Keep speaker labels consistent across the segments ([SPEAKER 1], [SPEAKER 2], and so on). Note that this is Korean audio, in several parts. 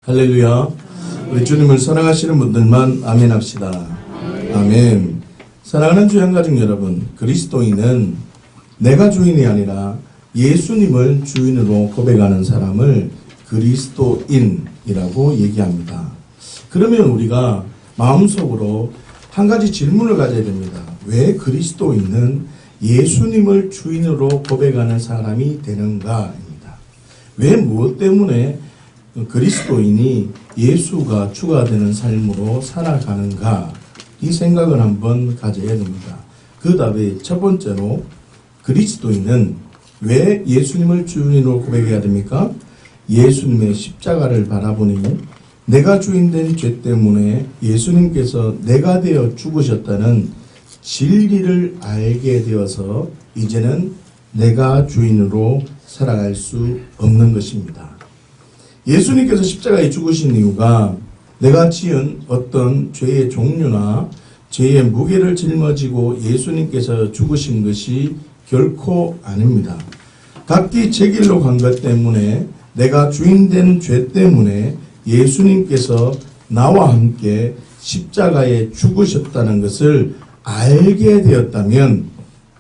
[SPEAKER 1] 할렐루야. 우리 주님을 사랑하시는 분들만 아멘 합시다. 아멘. 사랑하는 주양가족 여러분, 그리스도인은 내가 주인이 아니라 예수님을 주인으로 고백하는 사람을 그리스도인이라고 얘기합니다. 그러면 우리가 마음속으로 한 가지 질문을 가져야 됩니다. 왜 그리스도인은 예수님을 주인으로 고백하는 사람이 되는가입니다. 왜 무엇 때문에 그리스도인이 예수가 주가 되는 삶으로 살아가는가, 이 생각을 한번 가져야 됩니다. 그 다음에 첫 번째로 그리스도인은 왜 예수님을 주인으로 고백해야 됩니까? 예수님의 십자가를 바라보니 내가 주인된 죄 때문에 예수님께서 내가 되어 죽으셨다는 진리를 알게 되어서 이제는 내가 주인으로 살아갈 수 없는 것입니다. 예수님께서 십자가에 죽으신 이유가 내가 지은 어떤 죄의 종류나 죄의 무게를 짊어지고 예수님께서 죽으신 것이 결코 아닙니다. 각기 제 길로 간 것 때문에 내가 주인된 죄 때문에 예수님께서 나와 함께 십자가에 죽으셨다는 것을 알게 되었다면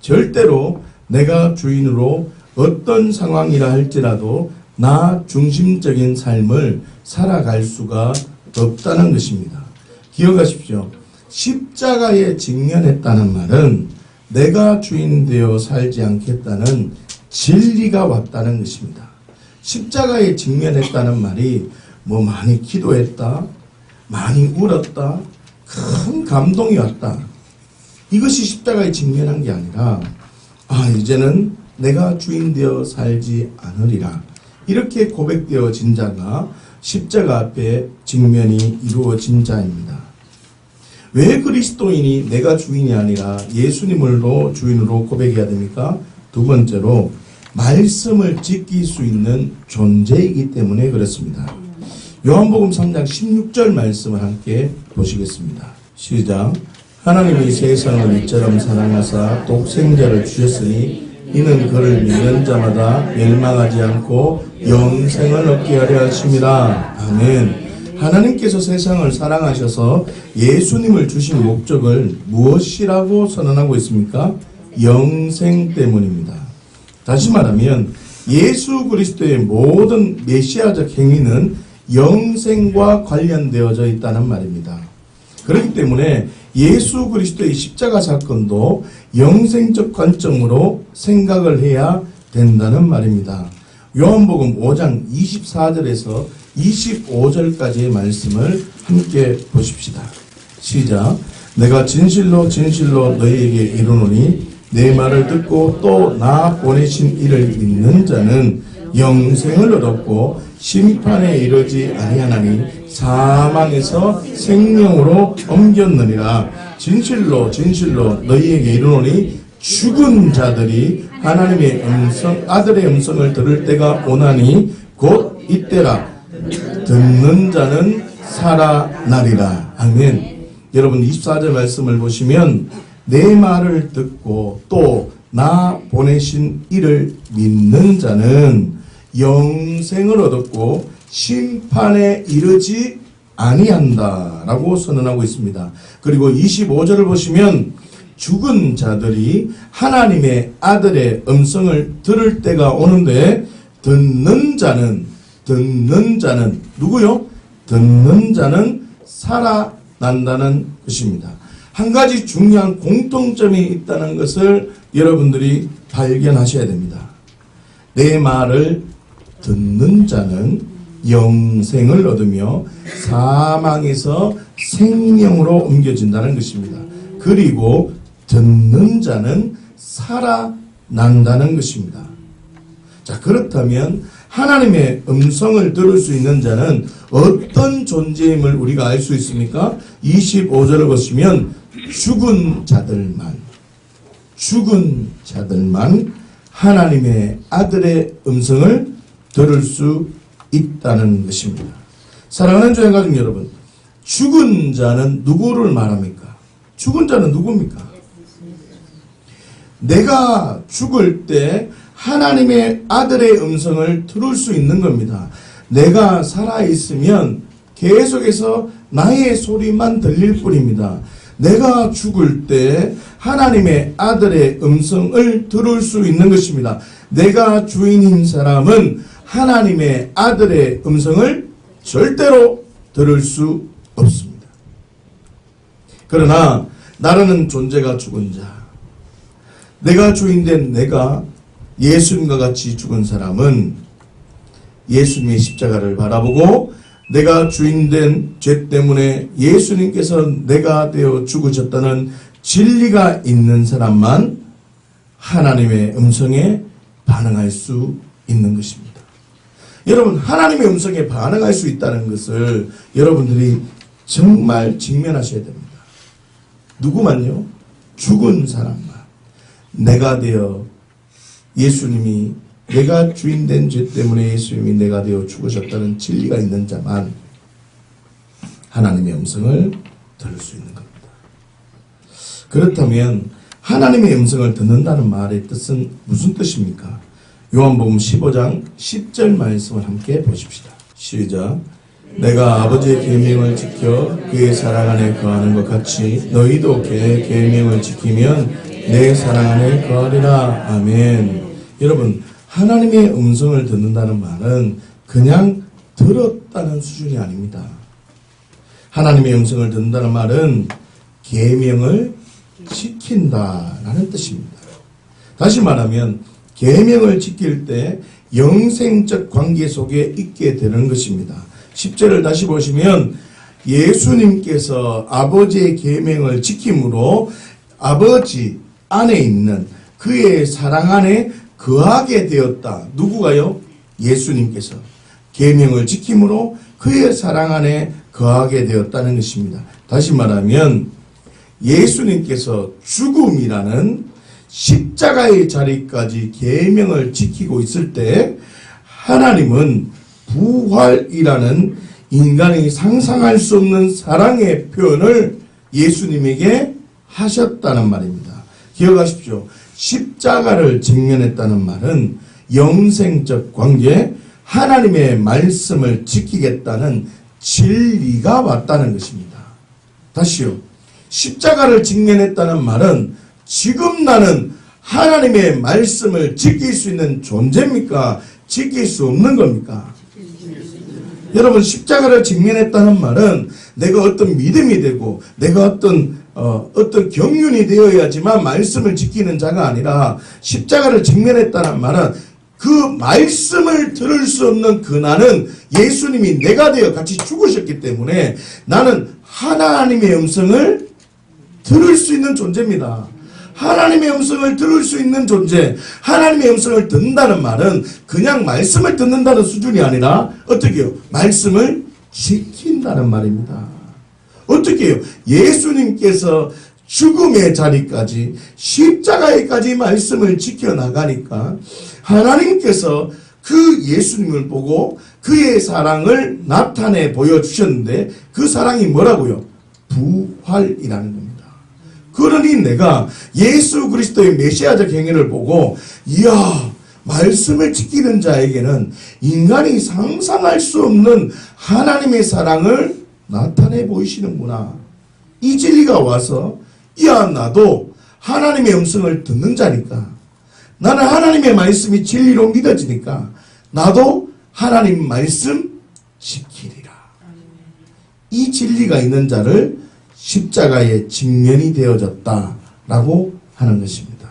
[SPEAKER 1] 절대로 내가 주인으로 어떤 상황이라 할지라도 나 중심적인 삶을 살아갈 수가 없다는 것입니다. 기억하십시오. 십자가에 직면했다는 말은 내가 주인 되어 살지 않겠다는 진리가 왔다는 것입니다. 십자가에 직면했다는 말이 뭐 많이 기도했다, 많이 울었다, 큰 감동이 왔다, 이것이 십자가에 직면한 게 아니라 이제는 내가 주인 되어 살지 않으리라, 이렇게 고백되어진 자가 십자가 앞에 직면이 이루어진 자입니다. 왜 그리스도인이 내가 주인이 아니라 예수님을로 주인으로 고백해야 됩니까? 두 번째로 말씀을 지킬 수 있는 존재이기 때문에 그렇습니다. 요한복음 3장 16절 말씀을 함께 보시겠습니다. 시작. 하나님이 세상을 이처럼 사랑하사 독생자를 주셨으니 이는 그를 믿는 자마다 멸망하지 않고 영생을 얻게 하려 하심이라. 아멘. 하나님께서 세상을 사랑하셔서 예수님을 주신 목적을 무엇이라고 선언하고 있습니까? 영생 때문입니다. 다시 말하면 예수 그리스도의 모든 메시아적 행위는 영생과 관련되어져 있다는 말입니다. 그렇기 때문에 예수 그리스도의 십자가 사건도 영생적 관점으로 생각을 해야 된다는 말입니다. 요한복음 5장 24절에서 25절까지의 말씀을 함께 보십시다. 시작. 내가 진실로 진실로 너희에게 이르노니 내 말을 듣고 또 나 보내신 이를 믿는 자는 영생을 얻었고 심판에 이르지 아니하나니 사망에서 생명으로 옮겼느니라. 진실로 진실로 너희에게 이르노니 죽은 자들이 하나님의 아들의 음성을 들을 때가 오나니 곧 이때라. 듣는 자는 살아나리라. 아멘. 여러분 24절 말씀을 보시면 내 말을 듣고 또 나 보내신 이를 믿는 자는 영생을 얻었고 심판에 이르지 아니한다라고 선언하고 있습니다. 그리고 25절을 보시면 죽은 자들이 하나님의 아들의 음성을 들을 때가 오는데 듣는 자는 누구요? 듣는 자는 살아난다는 것입니다. 한 가지 중요한 공통점이 있다는 것을 여러분들이 발견하셔야 됩니다. 내 말을 듣는 자는 영생을 얻으며 사망에서 생명으로 옮겨진다는 것입니다. 그리고 듣는 자는 살아난다는 것입니다. 자, 그렇다면 하나님의 음성을 들을 수 있는 자는 어떤 존재임을 우리가 알 수 있습니까? 25절을 보시면 죽은 자들만 하나님의 아들의 음성을 들을 수 있다는 것입니다. 사랑하는 주양가족 여러분, 죽은 자는 누구를 말합니까? 죽은 자는 누굽니까? 내가 죽을 때 하나님의 아들의 음성을 들을 수 있는 겁니다. 내가 살아있으면 계속해서 나의 소리만 들릴 뿐입니다. 내가 죽을 때 하나님의 아들의 음성을 들을 수 있는 것입니다. 내가 주인인 사람은 하나님의 아들의 음성을 절대로 들을 수 없습니다. 그러나 나라는 존재가 죽은 자, 내가 주인된 내가 예수님과 같이 죽은 사람은 예수님의 십자가를 바라보고 내가 주인된 죄 때문에 예수님께서 내가 되어 죽으셨다는 진리가 있는 사람만 하나님의 음성에 반응할 수 있는 것입니다. 여러분, 하나님의 음성에 반응할 수 있다는 것을 여러분들이 정말 직면하셔야 됩니다. 누구만요? 죽은 사람만. 내가 되어 예수님이 내가 주인된 죄 때문에 예수님이 내가 되어 죽으셨다는 진리가 있는 자만 하나님의 음성을 들을 수 있는 겁니다. 그렇다면 하나님의 음성을 듣는다는 말의 뜻은 무슨 뜻입니까? 요한복음 15장 10절 말씀을 함께 보십시다. 시작. 내가 아버지의 계명을 지켜 그의 사랑 안에 거하는 것 같이 너희도 그의 계명을 지키면 내 사랑 안에 거하리라. 아멘. 여러분, 하나님의 음성을 듣는다는 말은 그냥 들었다는 수준이 아닙니다. 하나님의 음성을 듣는다는 말은 계명을 지킨다라는 뜻입니다. 다시 말하면 계명을 지킬 때 영생적 관계 속에 있게 되는 것입니다. 10절을 다시 보시면 예수님께서 아버지의 계명을 지킴으로 아버지 안에 있는 그의 사랑 안에 거하게 되었다. 누구가요? 예수님께서 계명을 지킴으로 그의 사랑 안에 거하게 되었다는 것입니다. 다시 말하면 예수님께서 죽음이라는 십자가의 자리까지 계명을 지키고 있을 때 하나님은 부활이라는 인간이 상상할 수 없는 사랑의 표현을 예수님에게 하셨다는 말입니다. 기억하십시오. 십자가를 직면했다는 말은 영생적 관계, 하나님의 말씀을 지키겠다는 진리가 왔다는 것입니다. 다시요. 십자가를 직면했다는 말은 지금 나는 하나님의 말씀을 지킬 수 있는 존재입니까? 지킬 수 없는 겁니까? 여러분, 십자가를 직면했다는 말은 내가 어떤 믿음이 되고 내가 어떤 경륜이 되어야지만 말씀을 지키는 자가 아니라 십자가를 직면했다는 말은 그 말씀을 들을 수 없는 그 나는 예수님이 내가 되어 같이 죽으셨기 때문에 나는 하나님의 음성을 들을 수 있는 존재입니다. 하나님의 음성을 들을 수 있는 존재, 하나님의 음성을 듣는다는 말은 그냥 말씀을 듣는다는 수준이 아니라 어떻게 해요? 말씀을 지킨다는 말입니다. 어떻게 해요? 예수님께서 죽음의 자리까지 십자가에까지 말씀을 지켜나가니까 하나님께서 그 예수님을 보고 그의 사랑을 나타내 보여주셨는데 그 사랑이 뭐라고요? 부활이라는 겁니다. 그러니 내가 예수 그리스도의 메시아적 행위를 보고 이야, 말씀을 지키는 자에게는 인간이 상상할 수 없는 하나님의 사랑을 나타내 보이시는구나. 이 진리가 와서 이야, 나도 하나님의 음성을 듣는 자니까, 나는 하나님의 말씀이 진리로 믿어지니까 나도 하나님 말씀 지키리라. 이 진리가 있는 자를 십자가의 직면이 되어졌다라고 하는 것입니다.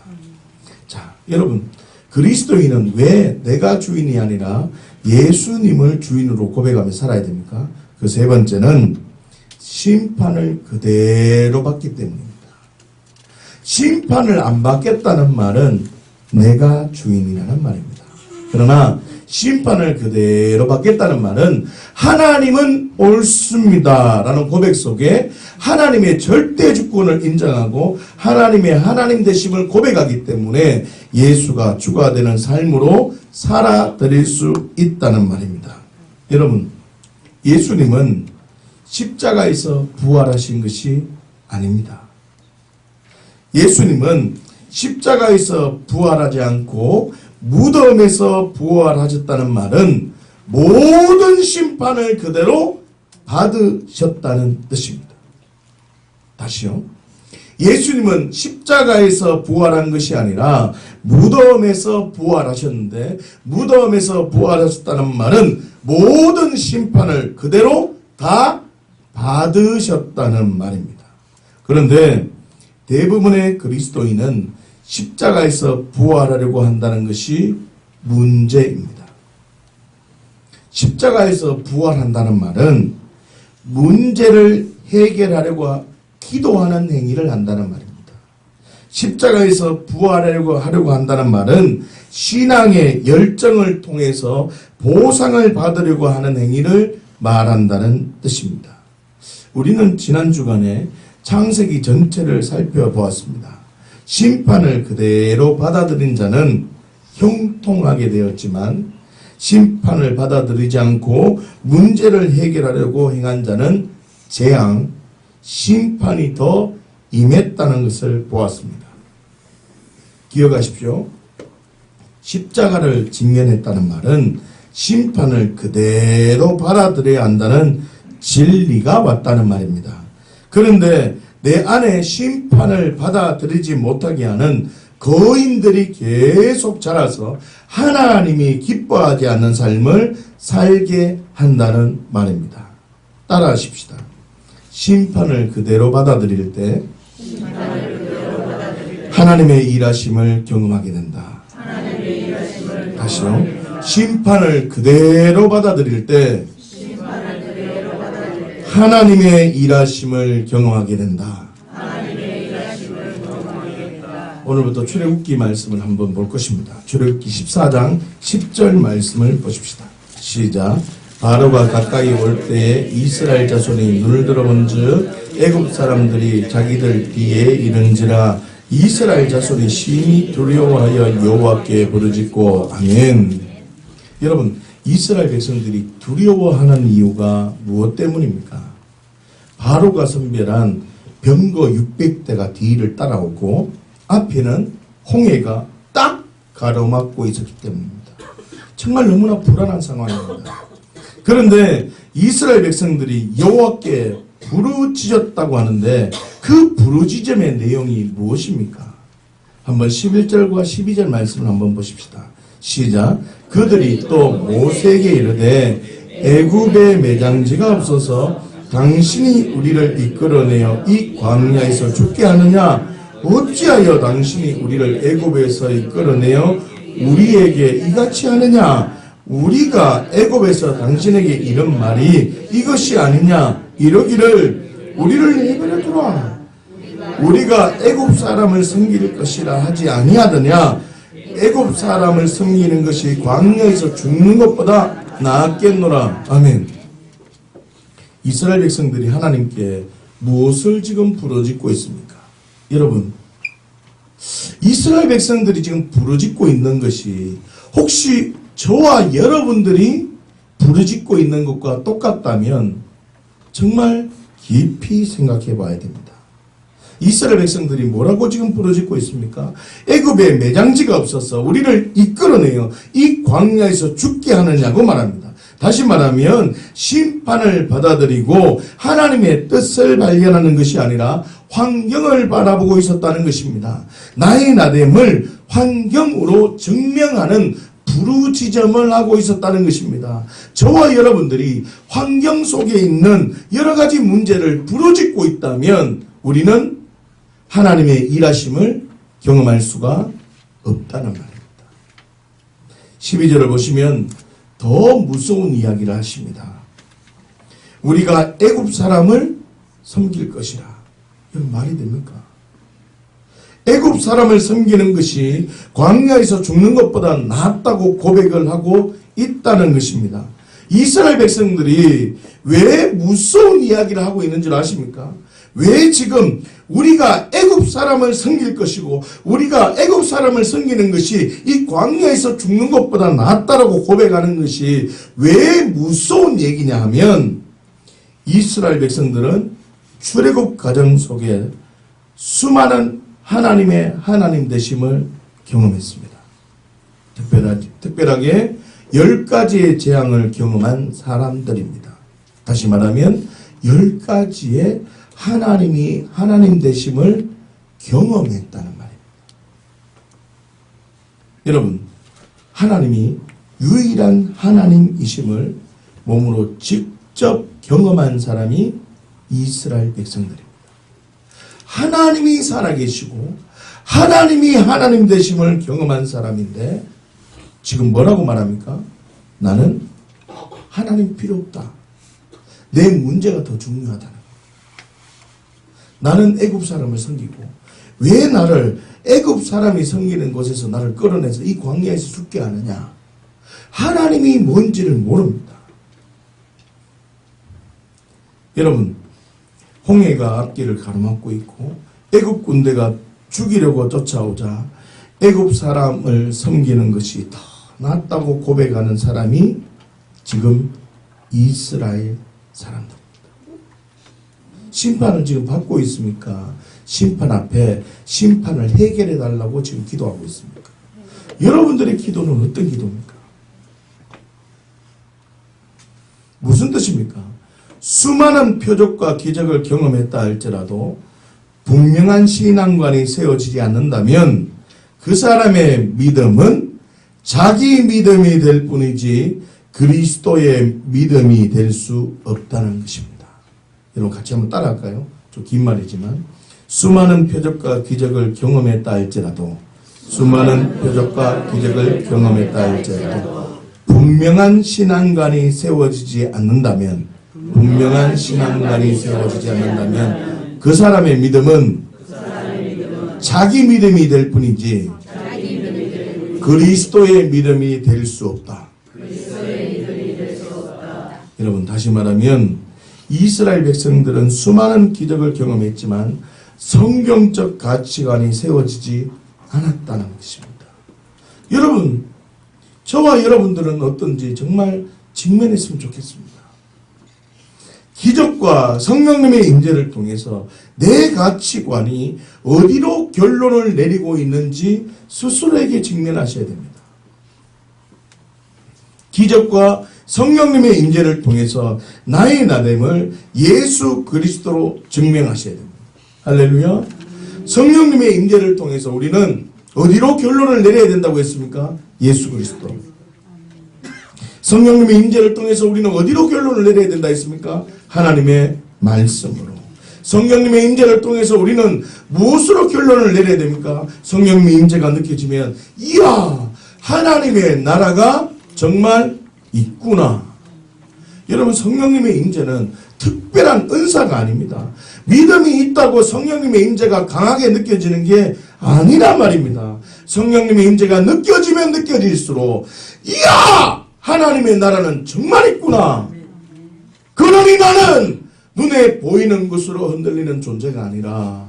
[SPEAKER 1] 자, 여러분, 그리스도인은 왜 내가 주인이 아니라 예수님을 주인으로 고백하며 살아야 됩니까? 그 세 번째는 심판을 그대로 받기 때문입니다. 심판을 안 받겠다는 말은 내가 주인이라는 말입니다. 그러나 심판을 그대로 받겠다는 말은 하나님은 옳습니다 라는 고백 속에 하나님의 절대 주권을 인정하고 하나님의 하나님 되심을 고백하기 때문에 예수가 주가 되는 삶으로 살아드릴 수 있다는 말입니다. 여러분, 예수님은 십자가에서 부활하신 것이 아닙니다. 예수님은 십자가에서 부활하지 않고 무덤에서 부활하셨다는 말은 모든 심판을 그대로 받으셨다는 뜻입니다. 다시요. 예수님은 십자가에서 부활한 것이 아니라 무덤에서 부활하셨는데, 무덤에서 부활하셨다는 말은 모든 심판을 그대로 다 받으셨다는 말입니다. 그런데 대부분의 그리스도인은 십자가에서 부활하려고 한다는 것이 문제입니다. 십자가에서 부활한다는 말은 문제를 해결하려고 기도하는 행위를 한다는 말입니다. 십자가에서 부활하려고 한다는 말은 신앙의 열정을 통해서 보상을 받으려고 하는 행위를 말한다는 뜻입니다. 우리는 지난 주간에 창세기 전체를 살펴보았습니다. 심판을 그대로 받아들인 자는 형통하게 되었지만, 심판을 받아들이지 않고 문제를 해결하려고 행한 자는 재앙, 심판이 더 임했다는 것을 보았습니다. 기억하십시오. 십자가를 직면했다는 말은 심판을 그대로 받아들여야 한다는 진리가 왔다는 말입니다. 그런데 내 안에 심판을 받아들이지 못하게 하는 거인들이 계속 자라서 하나님이 기뻐하지 않는 삶을 살게 한다는 말입니다. 따라하십시다. 심판을 그대로 받아들일 때 하나님의 일하심을 경험하게 된다. 다시요. 심판을 그대로 받아들일 때 하나님의 일하심을 경험하게 된다. 오늘부터 출애굽기 말씀을 한번 볼 것입니다. 출애굽기 14장 10절 말씀을 보십시다. 시작. 바로가 가까이 올 때에 이스라엘 자손이 눈을 들어본즉 애굽 사람들이 자기들 뒤에 이른지라. 이스라엘 자손이 심히 두려워하여 여호와께 부르짖고. 아멘. 여러분, 이스라엘 백성들이 두려워하는 이유가 무엇 때문입니까? 바로가 선별한 병거 600대가 뒤를 따라오고 앞에는 홍해가 딱 가로막고 있었기 때문입니다. 정말 너무나 불안한 상황입니다. 그런데 이스라엘 백성들이 여호와께 부르짖었다고 하는데 그 부르짖음의 내용이 무엇입니까? 한번 11절과 12절 말씀을 한번 보십시다. 시작. 그들이 또 모세에게 이르되 애굽에 매장지가 없어서 당신이 우리를 이끌어내어 이 광야에서 죽게 하느냐? 어찌하여 당신이 우리를 애굽에서 이끌어내어 우리에게 이같이 하느냐? 우리가 애굽에서 당신에게 이런 말이 이것이 아니냐? 이러기를 우리를 내버려 두라. 우리가 애굽 사람을 섬길 것이라 하지 아니하더냐? 애굽 사람을 섬기는 것이 광야에서 죽는 것보다 낫겠노라. 아멘. 이스라엘 백성들이 하나님께 무엇을 지금 부르짖고 있습니까? 여러분, 이스라엘 백성들이 지금 부르짖고 있는 것이 혹시 저와 여러분들이 부르짖고 있는 것과 똑같다면 정말 깊이 생각해 봐야 됩니다. 이스라엘 백성들이 뭐라고 지금 부르짖고 있습니까? 애굽에 매장지가 없어서 우리를 이끌어내어 이 광야에서 죽게 하느냐고 말합니다. 다시 말하면 심판을 받아들이고 하나님의 뜻을 발견하는 것이 아니라 환경을 바라보고 있었다는 것입니다. 나의 나됨을 환경으로 증명하는 부르짖음을 하고 있었다는 것입니다. 저와 여러분들이 환경 속에 있는 여러 가지 문제를 부르짖고 있다면 우리는 하나님의 일하심을 경험할 수가 없다는 말입니다. 12절을 보시면 더 무서운 이야기를 하십니다. 우리가 애굽 사람을 섬길 것이라. 이건 말이 됩니까? 애굽 사람을 섬기는 것이 광야에서 죽는 것보다 낫다고 고백을 하고 있다는 것입니다. 이스라엘 백성들이 왜 무서운 이야기를 하고 있는 줄 아십니까? 왜 지금 우리가 애굽 사람을 섬길 것이고 우리가 애굽 사람을 섬기는 것이 이 광야에서 죽는 것보다 낫다라고 고백하는 것이 왜 무서운 얘기냐 하면 이스라엘 백성들은 출애굽 과정 속에 수많은 하나님의 하나님 되심을 경험했습니다. 특별하게 10가지의 재앙을 경험한 사람들입니다. 다시 말하면 10가지의 하나님이 하나님 되심을 경험했다는 말입니다. 여러분, 하나님이 유일한 하나님이심을 몸으로 직접 경험한 사람이 이스라엘 백성들입니다. 하나님이 살아계시고 하나님이 하나님 되심을 경험한 사람인데 지금 뭐라고 말합니까? 나는 하나님 필요 없다. 내 문제가 더 중요하다는 거예요. 나는 애굽 사람을 섬기고 왜 나를 애굽 사람이 섬기는 곳에서 나를 끌어내서 이 광야에서 죽게 하느냐? 하나님이 뭔지를 모릅니다. 여러분, 홍해가 앞길을 가로막고 있고 애굽 군대가 죽이려고 쫓아오자 애굽 사람을 섬기는 것이 더 낫다고 고백하는 사람이 지금 이스라엘 사람들입니다. 심판을 지금 받고 있습니까? 심판 앞에 심판을 해결해 달라고 지금 기도하고 있습니까? 여러분들의 기도는 어떤 기도입니까? 무슨 뜻입니까? 수많은 표적과 기적을 경험했다 할지라도 분명한 신앙관이 세워지지 않는다면 그 사람의 믿음은 자기 믿음이 될 뿐이지 그리스도의 믿음이 될 수 없다는 것입니다. 여러분 같이 한번 따라할까요? 좀 긴 말이지만 수많은 표적과 기적을 경험했다 할지라도 수많은 표적과 기적을 경험했다 할지라도 분명한 신앙관이 세워지지 않는다면 분명한 신앙관이 세워지지 않는다면 그 사람의 믿음은 자기 믿음이 될 뿐이지 그리스도의 믿음이 될 수 없다. 여러분 다시 말하면 이스라엘 백성들은 수많은 기적을 경험했지만 성경적 가치관이 세워지지 않았다는 것입니다. 여러분, 저와 여러분들은 어떤지 정말 직면했으면 좋겠습니다. 기적과 성령님의 임재를 통해서 내 가치관이 어디로 결론을 내리고 있는지 스스로에게 직면하셔야 됩니다. 기적과 성령님의 임재를 통해서 나의 나됨을 예수 그리스도로 증명하셔야 됩니다. 할렐루야. 성령님의 임재를 통해서 우리는 어디로 결론을 내려야 된다고 했습니까? 예수 그리스도. 성령님의 임재를 통해서 우리는 어디로 결론을 내려야 된다 했습니까? 하나님의 말씀으로. 성령님의 임재를 통해서 우리는 무엇으로 결론을 내려야 됩니까? 성령님의 임재가 느껴지면 이야, 하나님의 나라가 정말 있구나. 여러분, 성령님의 임재는 특별한 은사가 아닙니다. 믿음이 있다고 성령님의 임재가 강하게 느껴지는 게 아니란 말입니다. 성령님의 임재가 느껴지면 느껴질수록 이야, 하나님의 나라는 정말 있구나. 그러니 나는 눈에 보이는 것으로 흔들리는 존재가 아니라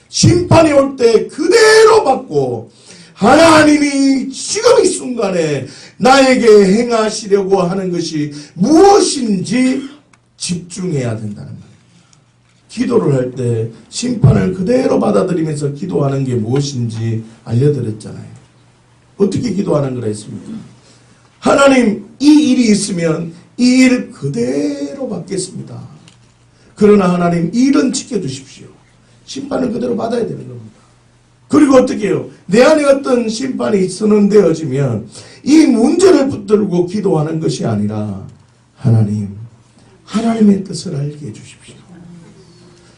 [SPEAKER 1] 심판이 올 때 그대로 받고 하나님이 지금 이 순간에 나에게 행하시려고 하는 것이 무엇인지 집중해야 된다는 말입니다. 기도를 할 때 심판을 그대로 받아들이면서 기도하는 게 무엇인지 알려드렸잖아요. 어떻게 기도하는 거라 했습니까? 하나님, 이 일이 있으면 이 일 그대로 받겠습니다. 그러나 하나님, 이 일은 지켜주십시오. 심판을 그대로 받아야 되는 겁니다. 그리고 어떻게 해요? 내 안에 어떤 심판이 선언되어지면 이 문제를 붙들고 기도하는 것이 아니라 하나님, 하나님의 뜻을 알게 해주십시오.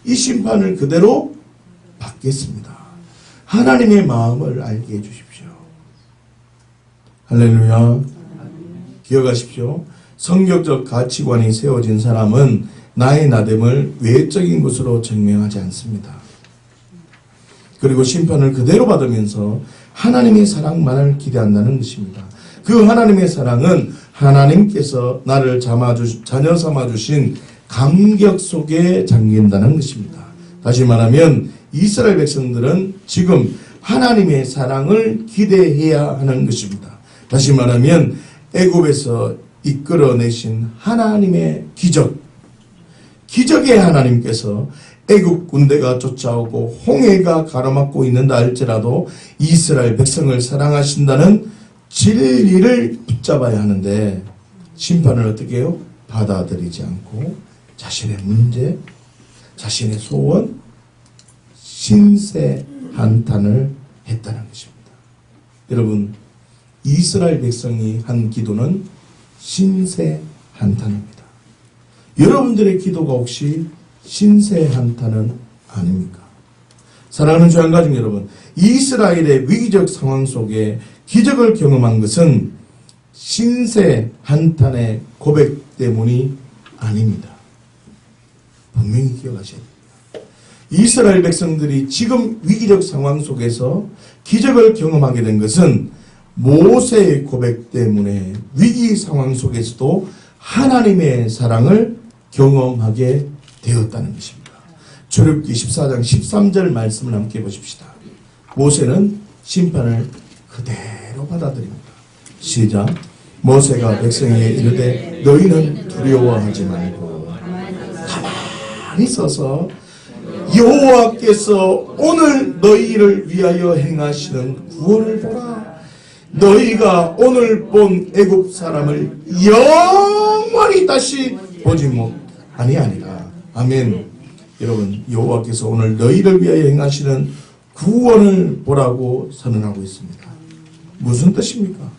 [SPEAKER 1] 이 심판을 그대로 받겠습니다. 하나님의 마음을 알게 해주십시오. 할렐루야. 기억하십시오. 성경적 가치관이 세워진 사람은 나의 나됨을 외적인 것으로 증명하지 않습니다. 그리고 심판을 그대로 받으면서 하나님의 사랑만을 기대한다는 것입니다. 그 하나님의 사랑은 하나님께서 나를 자녀 삼아주신 감격 속에 잠긴다는 것입니다. 다시 말하면 이스라엘 백성들은 지금 하나님의 사랑을 기대해야 하는 것입니다. 다시 말하면 애굽에서 이끌어내신 하나님의 기적의 하나님께서 애굽 군대가 쫓아오고 홍해가 가로막고 있는다 할지라도 이스라엘 백성을 사랑하신다는 진리를 붙잡아야 하는데 심판을 어떻게 해요? 받아들이지 않고 자신의 문제, 자신의 소원, 신세 한탄을 했다는 것입니다. 여러분, 이스라엘 백성이 한 기도는 신세 한탄입니다. 여러분들의 기도가 혹시 신세 한탄은 아닙니까? 사랑하는 주한 가족 여러분, 이스라엘의 위기적 상황 속에 기적을 경험한 것은 신세 한탄의 고백 때문이 아닙니다. 분명히 기억하셔야 됩니다. 이스라엘 백성들이 지금 위기적 상황 속에서 기적을 경험하게 된 것은 모세의 고백 때문에 위기 상황 속에서도 하나님의 사랑을 경험하게 되었다는 것입니다. 출애굽기 14장 13절 말씀을 함께 보십시다. 모세는 심판을 그대로 받아들입니다. 시작. 모세가 백성에게 이르되 너희는 두려워하지 말고 가만히 서서 여호와께서 오늘 너희를 위하여 행하시는 구원을 보라. 너희가 오늘 본 애굽 사람을 영원히 다시 보지 아니하리라. 아멘. 여러분, 여호와께서 오늘 너희를 위하여 행하시는 구원을 보라고 선언하고 있습니다. 무슨 뜻입니까?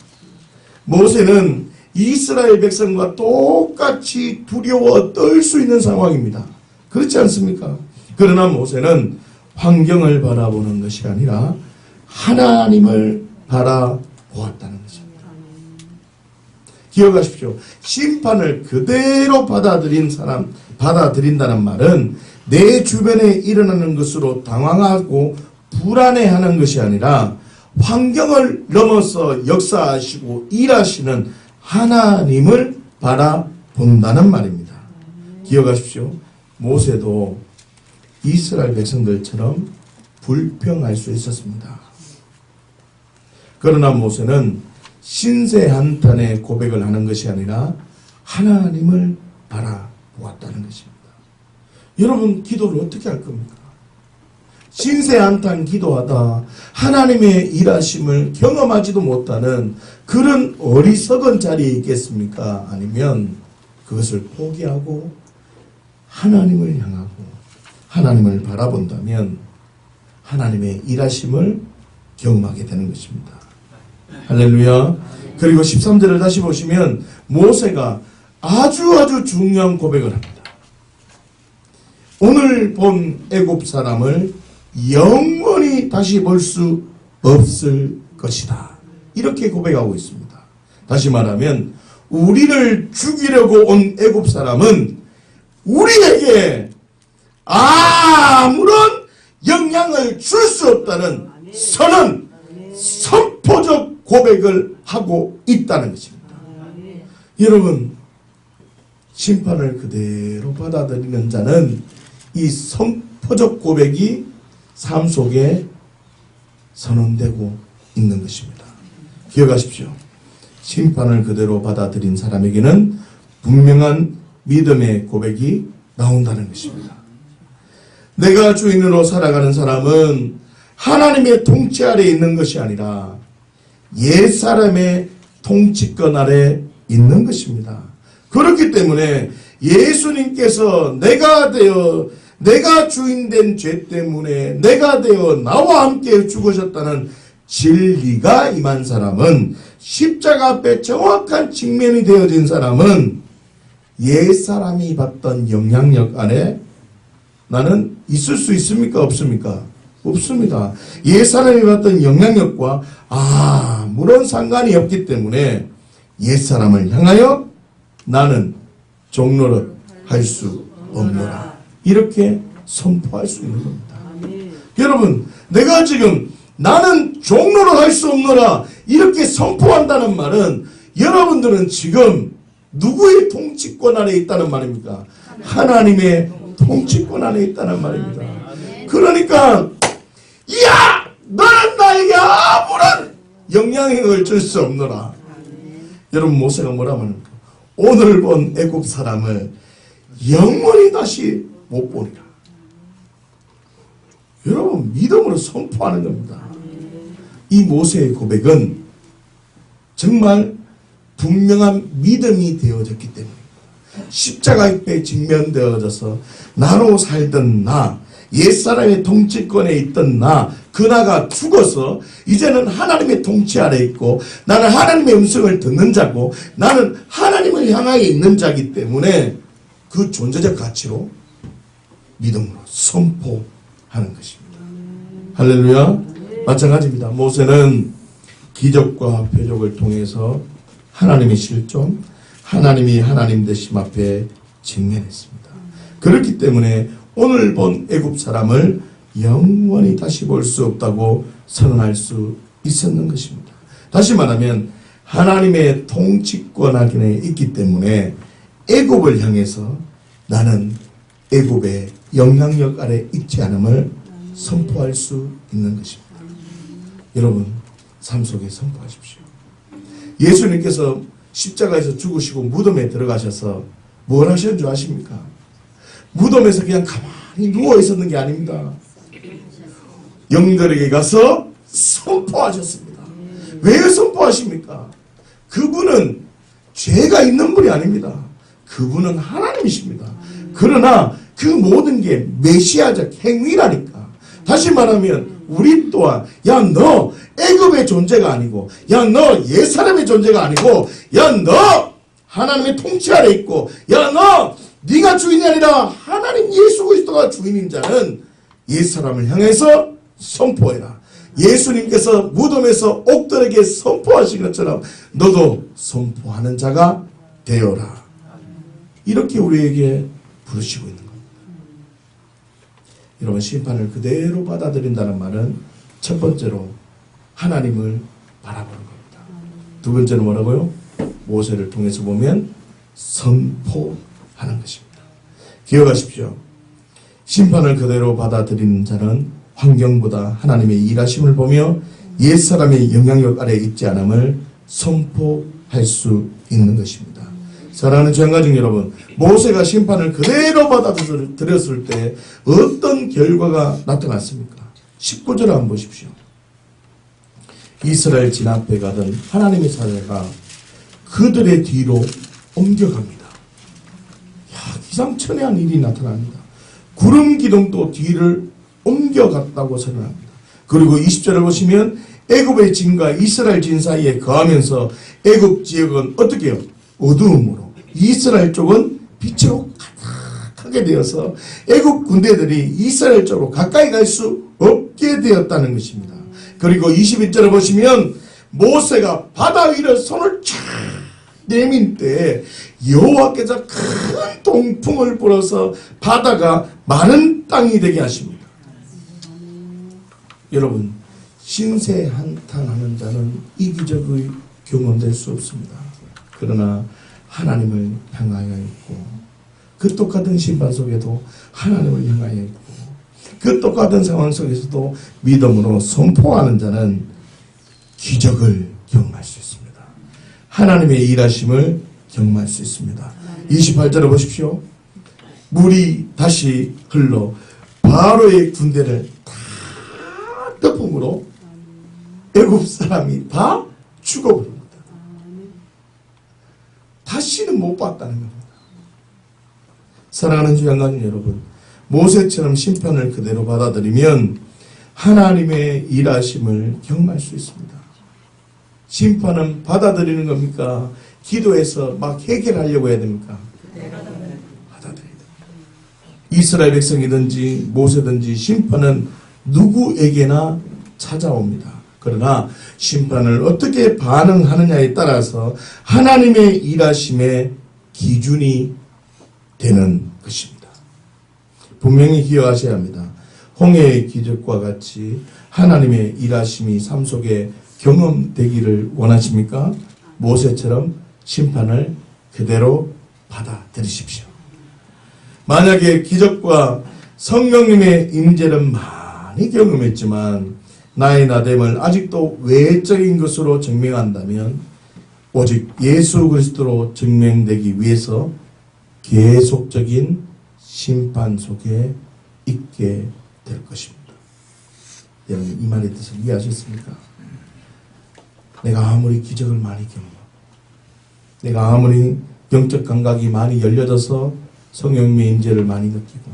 [SPEAKER 1] 모세는 이스라엘 백성과 똑같이 두려워 떨 수 있는 상황입니다. 그렇지 않습니까? 그러나 모세는 환경을 바라보는 것이 아니라 하나님을 바라보았다는 것입니다. 기억하십시오. 심판을 그대로 받아들인다는 말은 내 주변에 일어나는 것으로 당황하고 불안해하는 것이 아니라 환경을 넘어서 역사하시고 일하시는 하나님을 바라본다는 말입니다. 기억하십시오. 모세도 이스라엘 백성들처럼 불평할 수 있었습니다. 그러나 모세는 신세 한탄의 고백을 하는 것이 아니라 하나님을 바라보았다는 것입니다. 여러분, 기도를 어떻게 할 겁니까? 신세 한탄 기도하다 하나님의 일하심을 경험하지도 못하는 그런 어리석은 자리에 있겠습니까? 아니면 그것을 포기하고 하나님을 향하고 하나님을 바라본다면 하나님의 일하심을 경험하게 되는 것입니다. 할렐루야. 그리고 13절을 다시 보시면 모세가 아주 중요한 고백을 합니다. 오늘 본 애굽 사람을 영원히 다시 볼 수 없을 것이다. 이렇게 고백하고 있습니다. 다시 말하면 우리를 죽이려고 온 애굽 사람은 우리에게 아무런 영향을 줄 수 없다는 선언, 선포적 고백을 하고 있다는 것입니다. 여러분, 심판을 그대로 받아들이는 자는 이 선포적 고백이 삶 속에 선언되고 있는 것입니다. 기억하십시오. 심판을 그대로 받아들인 사람에게는 분명한 믿음의 고백이 나온다는 것입니다. 내가 주인으로 살아가는 사람은 하나님의 통치 아래에 있는 것이 아니라 옛사람의 통치권 아래 있는 것입니다. 그렇기 때문에 예수님께서 내가 주인된 죄 때문에 내가 되어 나와 함께 죽으셨다는 진리가 임한 사람은, 십자가 앞에 정확한 직면이 되어진 사람은 옛사람이 받던 영향력 안에 나는 있을 수 있습니까? 없습니까? 없습니다. 옛사람이 받던 영향력과 아무런 상관이 없기 때문에 옛사람을 향하여 나는 종노릇 할 수 없노라. 이렇게 선포할 수 있는 겁니다. 여러분, 내가 지금 나는 종노릇 할 수 없노라 이렇게 선포한다는 말은 여러분들은 지금 누구의 통치권 안에 있다는 말입니까? 하나님의 통치권 안에 있다는 말입니다. 그러니까 너는 나에게 아무런 영향력을 줄 수 없노라. 여러분, 모세가 뭐라 말합니까? 오늘 본 애굽 사람을 영원히 다시 못 보리라. 여러분, 믿음으로 선포하는 겁니다. 이 모세의 고백은 정말 분명한 믿음이 되어졌기 때문입니다. 십자가에 직면되어져서 나로 살던 나, 옛사람의 통치권에 있던 나, 그 나가 죽어서 이제는 하나님의 통치 아래 있고 나는 하나님의 음성을 듣는 자고 나는 하나님을 향하여 있는 자이기 때문에 그 존재적 가치로 믿음으로 선포하는 것입니다. 할렐루야. 마찬가지입니다. 모세는 기적과 표적을 통해서 하나님의 실존, 하나님이 하나님 되심 앞에 직면했습니다. 그렇기 때문에 오늘 본 애굽 사람을 영원히 다시 볼 수 없다고 선언할 수 있었는 것입니다. 다시 말하면 하나님의 통치권 안에 있기 때문에 애굽을 향해서 나는 애굽의 영향력 아래 있지 않음을 선포할 수 있는 것입니다. 여러분, 삶 속에 선포하십시오. 예수님께서 십자가에서 죽으시고 무덤에 들어가셔서 뭘 하셨는 줄 아십니까? 무덤에서 그냥 가만히 누워 있었는 게 아닙니다. 영들에게 가서 선포하셨습니다. 왜 선포하십니까? 그분은 죄가 있는 분이 아닙니다. 그분은 하나님이십니다. 그러나 그 모든 게 메시아적 행위라니까. 다시 말하면 우리 또한 야 너 애굽의 존재가 아니고 야 너 옛사람의 존재가 아니고 야 너 하나님의 통치 아래 있고 야 너 네가 주인이 아니라 하나님 예수 그리스도가 주인인 자는 옛사람을 향해서 선포해라. 예수님께서 무덤에서 옥들에게 선포하신 것처럼 너도 선포하는 자가 되어라. 이렇게 우리에게 부르시고 있는 겁니다. 여러분, 심판을 그대로 받아들인다는 말은 첫 번째로 하나님을 바라보는 겁니다. 두 번째는 뭐라고요? 모세를 통해서 보면 선포하는 것입니다. 기억하십시오. 심판을 그대로 받아들이는 자는 환경보다 하나님의 일하심을 보며 옛사람의 영향력 아래 있지 않음을 선포할 수 있는 것입니다. 사랑하는 주양가족 여러분, 모세가 심판을 그대로 받아들였을 때 어떤 결과가 나타났습니까? 19절을 한번 보십시오. 이스라엘 진 앞에 가던 하나님의 사자가 그들의 뒤로 옮겨갑니다. 기상천외한 일이 나타납니다. 구름 기둥도 뒤를 옮겨갔다고 선언합니다. 그리고 20절을 보시면 애굽의 진과 이스라엘 진 사이에 거하면서 애굽 지역은 어떻게 해요? 어두움으로, 이스라엘 쪽은 빛으로 가득하게 되어서 애굽 군대들이 이스라엘 쪽으로 가까이 갈 수 없게 되었다는 것입니다. 그리고 21절을 보시면 모세가 바다 위로 손을 쫙 내민 때 여호와께서 큰 동풍을 불어서 바다가 마른 땅이 되게 하십니다. 여러분, 신세 한탄하는 자는 이기적의 경험될 수 없습니다. 그러나 하나님을 향하여 있고 그 똑같은 심판 속에도 하나님을 향하여 있고 그 똑같은 상황 속에서도 믿음으로 선포하는 자는 기적을 경험할 수 있습니다. 하나님의 일하심을 경험할 수 있습니다. 28절을 보십시오. 물이 다시 흘러 바로의 군대를 다 덮음으로 애굽 사람이 다 죽어버립니다. 다시는 못 봤다는 겁니다. 사랑하는 주 양가님 여러분, 모세처럼 심판을 그대로 받아들이면 하나님의 일하심을 경험할 수 있습니다. 심판은 받아들이는 겁니까? 기도해서 막 해결하려고 해야 됩니까? 받아들여야 됩니다. 이스라엘 백성이든지 모세든지 심판은 누구에게나 찾아옵니다. 그러나 심판을 어떻게 반응하느냐에 따라서 하나님의 일하심의 기준이 되는 것입니다. 분명히 기억하셔야 합니다. 홍해의 기적과 같이 하나님의 일하심이 삶 속에 경험되기를 원하십니까? 모세처럼 심판을 그대로 받아들이십시오. 만약에 기적과 성령님의 임재를 많이 경험했지만 나의 나됨을 아직도 외적인 것으로 증명한다면 오직 예수 그리스도로 증명되기 위해서 계속적인 심판 속에 있게 될 것입니다. 여러분, 이 말의 뜻을 이해하셨습니까? 내가 아무리 기적을 많이 경험, 내가 아무리 영적 감각이 많이 열려져서 성령님의 임재를 많이 느끼고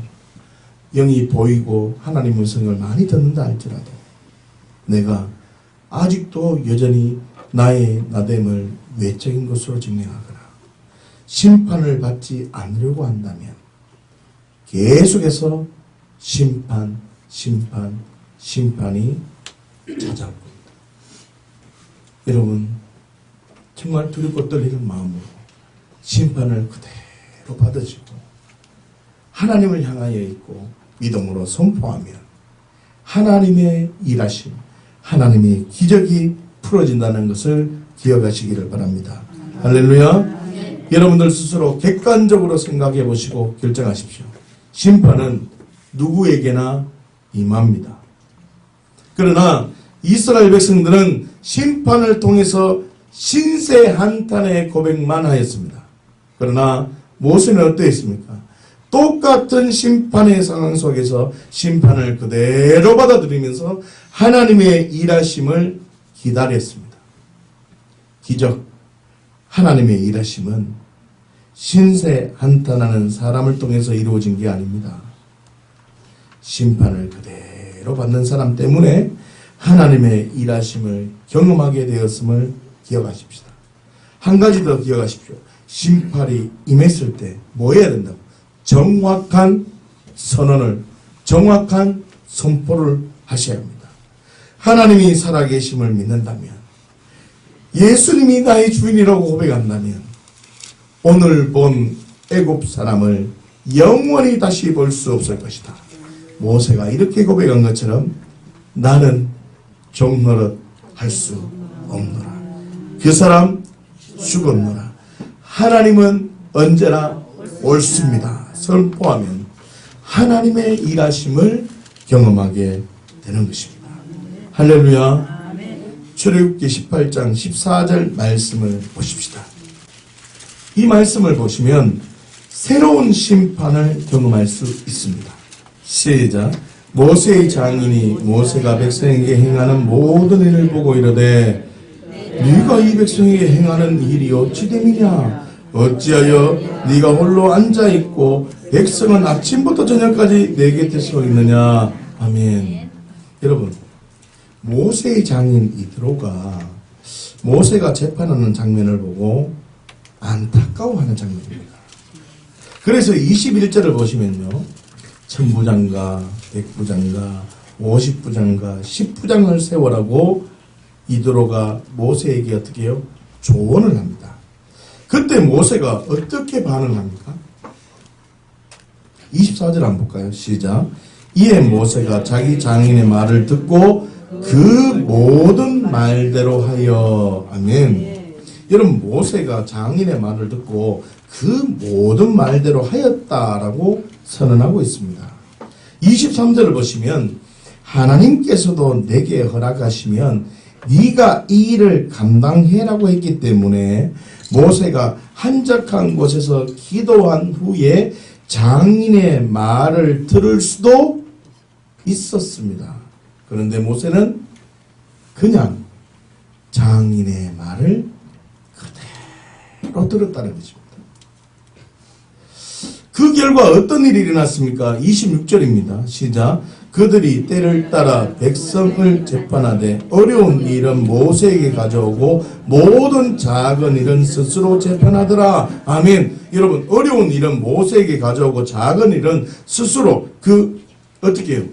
[SPEAKER 1] 영이 보이고 하나님의 음성을 많이 듣는다 할지라도 내가 아직도 여전히 나의 나됨을 외적인 것으로 증명하거나 심판을 받지 않으려고 한다면 계속해서 심판이 찾아올 겁니다. 여러분 정말 두렵고 떨리는 마음으로 심판을 그대로 받으시고 하나님을 향하여 있고 믿음으로 선포하면 하나님의 일하심, 하나님의 기적이 풀어진다는 것을 기억하시기를 바랍니다. 할렐루야. 여러분들 스스로 객관적으로 생각해 보시고 결정하십시오. 심판은 누구에게나 임합니다. 그러나 이스라엘 백성들은 심판을 통해서 신세 한탄의 고백만 하였습니다. 그러나 모세는 어떠했습니까? 똑같은 심판의 상황 속에서 심판을 그대로 받아들이면서 하나님의 일하심을 기다렸습니다. 기적, 하나님의 일하심은 신세 한탄하는 사람을 통해서 이루어진 게 아닙니다. 심판을 그대로 받는 사람 때문에 하나님의 일하심을 경험하게 되었음을 기억하십시다. 한 가지 더 기억하십시오. 심판이 임했을 때 뭐 해야 된다고? 정확한 선언을, 정확한 선포를 하셔야 합니다. 하나님이 살아계심을 믿는다면, 예수님이 나의 주인이라고 고백한다면 오늘 본 애굽 사람을 영원히 다시 볼 수 없을 것이다. 모세가 이렇게 고백한 것처럼 나는 종노릇 할 수 없노라. 그 사람 죽었노라. 하나님은 언제나 옳습니다. 선포하면 하나님의 일하심을 경험하게 되는 것입니다. 할렐루야. 출애굽기 18장 14절 말씀을 보십시다. 이 말씀을 보시면 새로운 심판을 경험할 수 있습니다. 시작. 모세의 장인이 모세가 백성에게 행하는 모든 일을 보고 이르되 네가 이 백성에게 행하는 일이 어찌 됨이냐? 어찌하여 네가 홀로 앉아있고 백성은 아침부터 저녁까지 내 곁에 서 있느냐? 아멘. 여러분, 모세의 장인 이드로가 모세가 재판하는 장면을 보고 안타까워하는 장면입니다. 그래서 21절을 보시면요, 천부장과 백부장과 50부장과 10부장을 세워라고 이드로가 모세에게 어떻게 해요? 조언을 합니다. 그때 모세가 어떻게 반응합니까? 24절 한번 볼까요? 시작. 이에 모세가 자기 장인의 말을 듣고 그 모든 말대로 하여. 아멘. 여러분, 모세가 장인의 말을 듣고 그 모든 말대로 하였다라고 선언하고 있습니다. 23절을 보시면 하나님께서도 내게 허락하시면 네가 이 일을 감당해라고 했기 때문에 모세가 한적한 곳에서 기도한 후에 장인의 말을 들을 수도 있었습니다. 그런데 모세는 그냥 장인의 말을 그대로 들었다는 것입니다. 그 결과 어떤 일이 일어났습니까? 26절입니다. 시작. 그들이 때를 따라 백성을 재판하되 어려운 일은 모세에게 가져오고 모든 작은 일은 스스로 재판하더라. 아멘. 여러분, 어려운 일은 모세에게 가져오고 작은 일은 스스로 어떻게 해요?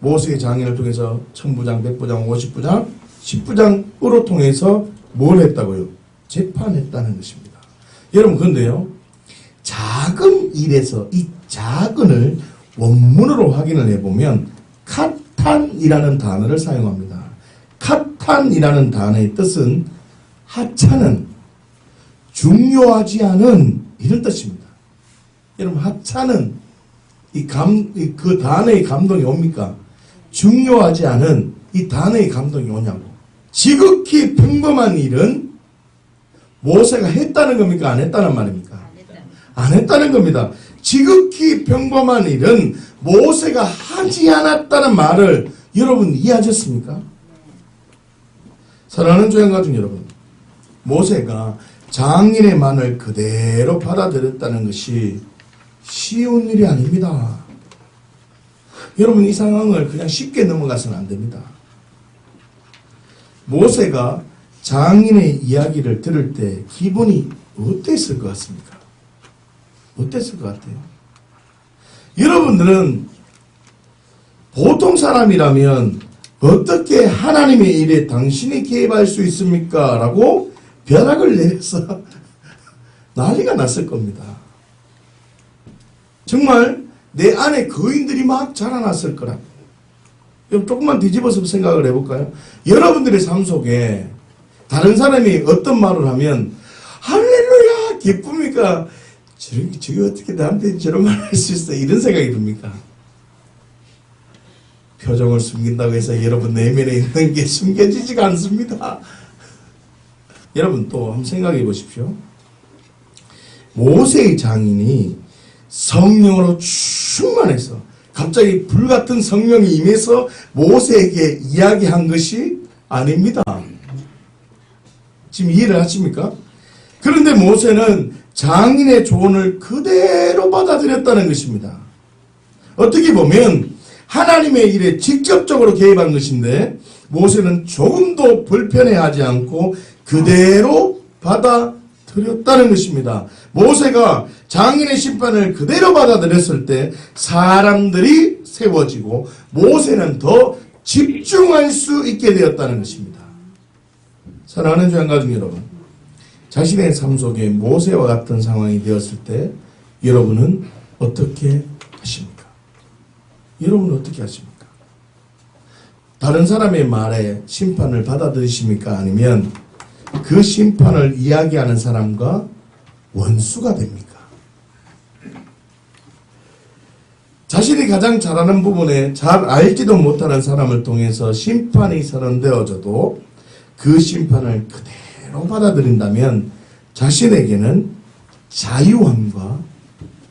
[SPEAKER 1] 모세의 장인을 통해서 천부장, 백부장, 50부장, 10부장으로 통해서 뭘 했다고요? 재판했다는 것입니다. 여러분, 그런데요, 작은 일에서 이 작은을 원문으로 확인을 해보면 카탄이라는 단어를 사용합니다. 카탄이라는 단어의 뜻은 하찮은, 중요하지 않은 이런 뜻입니다. 여러분, 하찮은 그 단어의 감동이 옵니까? 중요하지 않은 이 단어의 감동이 오냐고. 지극히 평범한 일은 모세가 했다는 겁니까? 안 했다는 말입니까? 안 했다는 겁니다. 지극히 평범한 일은 모세가 하지 않았다는 말을 여러분 이해하셨습니까? 사랑하는 조양가족 여러분, 모세가 장인의 말을 그대로 받아들였다는 것이 쉬운 일이 아닙니다. 여러분, 이 상황을 그냥 쉽게 넘어가서는 안 됩니다. 모세가 장인의 이야기를 들을 때 기분이 어땠을 것 같습니까? 어땠을 것 같아요? 여러분들은 보통 사람이라면 어떻게 하나님의 일에 당신이 개입할 수 있습니까? 라고 벼락을 내려서 난리가 났을 겁니다. 정말 내 안에 거인들이 막 자라났을 거라. 조금만 뒤집어서 생각을 해볼까요? 여러분들의 삶 속에 다른 사람이 어떤 말을 하면 할렐루야 기쁩니까? 저게 어떻게 나한테 저런 말을 할 수 있어? 이런 생각이 듭니까? 표정을 숨긴다고 해서 여러분 내면에 있는 게 숨겨지지가 않습니다. 여러분 또 한번 생각해 보십시오. 모세의 장인이 성령으로 충만해서 갑자기 불같은 성령이 임해서 모세에게 이야기한 것이 아닙니다. 지금 이해를 하십니까? 그런데 모세는 장인의 조언을 그대로 받아들였다는 것입니다. 어떻게 보면 하나님의 일에 직접적으로 개입한 것인데 모세는 조금도 불편해하지 않고 그대로 받아들였다는 것입니다. 모세가 장인의 심판을 그대로 받아들였을 때 사람들이 세워지고 모세는 더 집중할 수 있게 되었다는 것입니다. 사랑하는 조양가족 여러분, 자신의 삶 속에 모세와 같은 상황이 되었을 때 여러분은 어떻게 하십니까? 여러분은 어떻게 하십니까? 다른 사람의 말에 심판을 받아들이십니까? 아니면 그 심판을 이야기하는 사람과 원수가 됩니까? 자신이 가장 잘하는 부분에 잘 알지도 못하는 사람을 통해서 심판이 선언되어져도 그 심판을 그대로 받아들인다면 자신에게는 자유함과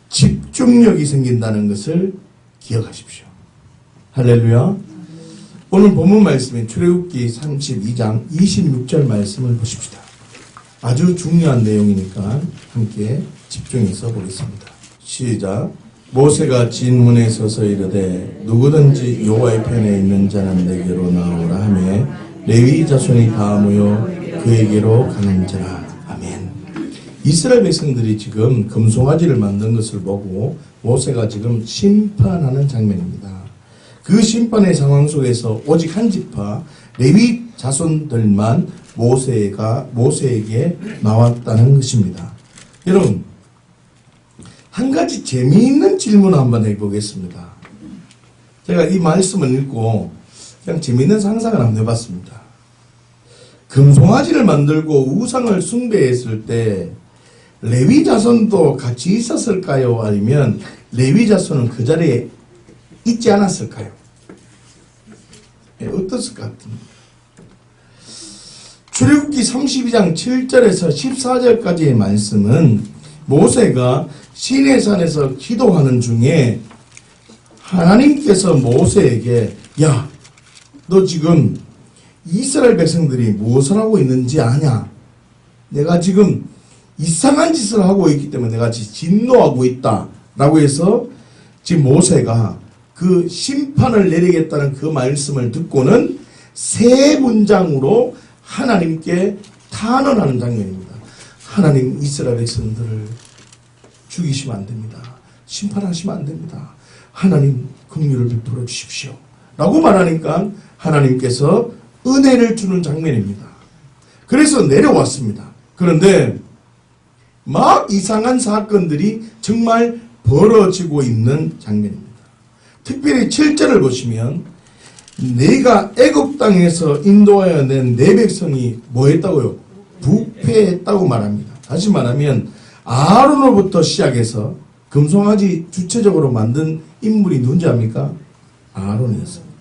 [SPEAKER 1] 집중력이 생긴다는 것을 기억하십시오. 할렐루야. 오늘 본문 말씀인 출애굽기 32장 26절 말씀을 보십시다. 아주 중요한 내용이니까 함께 집중해서 보겠습니다. 시작. 모세가 진문에 서서 이르되 누구든지 여호와의 편에 있는 자는 내게로 나오라 하며 레위 자손이 다 모여 그에게로 가는지라. 아멘. 이스라엘 백성들이 지금 금송아지를 만든 것을 보고 모세가 지금 심판하는 장면입니다. 그 심판의 상황 속에서 오직 한 지파 레위 자손들만 모세에게 나왔다는 것입니다. 여러분, 한 가지 재미있는 질문을 한번 해보겠습니다. 제가 이 말씀을 읽고 그냥 재미있는 상상을 한번 해봤습니다. 금송아지를 만들고 우상을 숭배했을 때 레위 자손도 같이 있었을까요? 아니면 레위 자손은 그 자리에 있지 않았을까요? 어떻을 것 같습니다. 출애굽기 32장 7절에서 14절까지의 말씀은 모세가 시내산에서 기도하는 중에 하나님께서 모세에게 야, 너 지금 이스라엘 백성들이 무엇을 하고 있는지 아냐? 내가 지금 이상한 짓을 하고 있기 때문에 내가 진노하고 있다 라고 해서 지금 모세가 그 심판을 내리겠다는 그 말씀을 듣고는 세 문장으로 하나님께 탄원하는 장면입니다. 하나님, 이스라엘 백성들을 죽이시면 안 됩니다. 심판하시면 안 됩니다. 하나님, 긍휼을 베풀어 주십시오 라고 말하니까 하나님께서 은혜를 주는 장면입니다. 그래서 내려왔습니다. 그런데 막 이상한 사건들이 정말 벌어지고 있는 장면입니다. 특별히 7절을 보시면 내가 애굽 땅에서 인도하여 낸 내 백성이 뭐 했다고요? 부패했다고 말합니다. 다시 말하면 아론으로부터 시작해서 금송아지 주체적으로 만든 인물이 누군지 압니까? 아론이었습니다.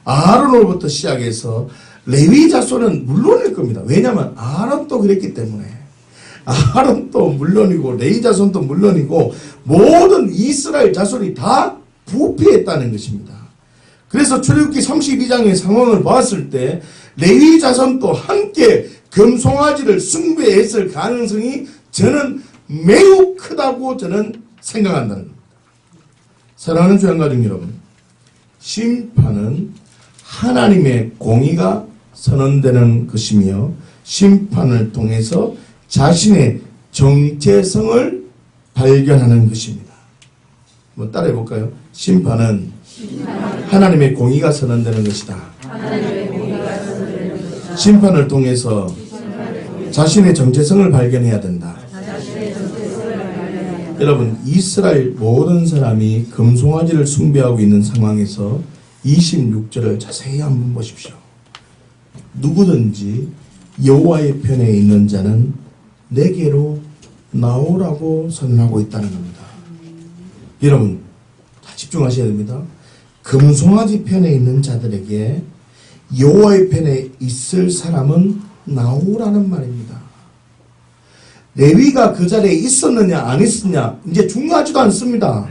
[SPEAKER 1] 아론으로부터 시작해서 레위 자손은 물론일 겁니다. 왜냐하면 아론도 그랬기 때문에. 아론도 물론이고 레위 자손도 물론이고 모든 이스라엘 자손이 다 부패했다는 것입니다. 그래서 출애굽기 32장의 상황을 봤을 때 레위 자손도 함께 금송아지를 숭배했을 가능성이 저는 매우 크다고 저는 생각한다는 겁니다. 사랑하는 주양가족 여러분, 심판은 하나님의 공의가 선언되는 것이며 심판을 통해서 자신의 정체성을 발견하는 것입니다. 한번 따라해 볼까요? 심판은 하나님의 공의가 선언되는 것이다. 심판을 통해서 자신의 정체성을 발견해야 된다. 여러분, 이스라엘 모든 사람이 금송아지를 숭배하고 있는 상황에서 26절을 자세히 한번 보십시오. 누구든지 여호와의 편에 있는 자는 내게로 나오라고 선언하고 있다는 겁니다. 여러분, 다 집중하셔야 됩니다. 금송아지 편에 있는 자들에게 여호와의 편에 있을 사람은 나오라는 말입니다. 레위가 그 자리에 있었느냐 안 있었냐 이제 중요하지도 않습니다.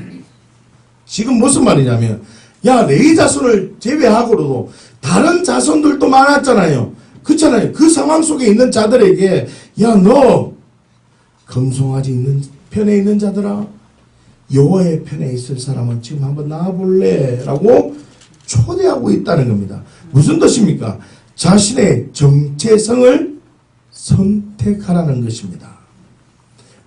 [SPEAKER 1] 지금 무슨 말이냐면 레위 자손을 제외하고도 다른 자손들도 많았잖아요. 그렇잖아요. 그 상황 속에 있는 자들에게 너 금송아지 있는 편에 있는 자들아, 여호와의 편에 있을 사람은 지금 한번 나와볼래? 라고 초대하고 있다는 겁니다. 무슨 뜻입니까? 자신의 정체성을 선택하라는 것입니다.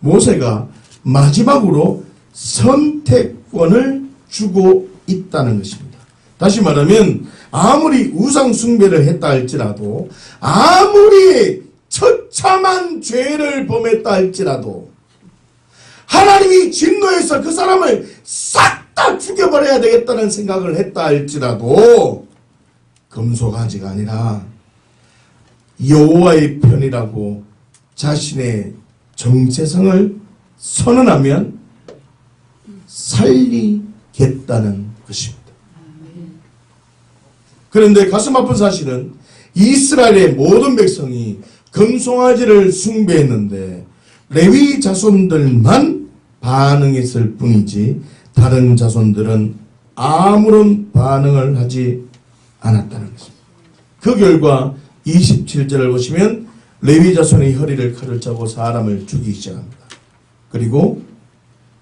[SPEAKER 1] 모세가 마지막으로 선택권을 주고 있다는 것입니다. 다시 말하면 아무리 우상 숭배를 했다 할지라도, 아무리 처참한 죄를 범했다 할지라도, 하나님이 진노해서 그 사람을 싹 다 죽여버려야 되겠다는 생각을 했다 할지라도 금송아지가 아니라 여호와의 편이라고 자신의 정체성을 선언하면 살리겠다는 것입니다. 그런데 가슴 아픈 사실은 이스라엘의 모든 백성이 금송아지를 숭배했는데 레위 자손들만 반응했을 뿐이지 다른 자손들은 아무런 반응을 하지 않았다는 것입니다. 그 결과 27절을 보시면 레위 자손의 허리를 칼을 차고 사람을 죽이기 시작합니다. 그리고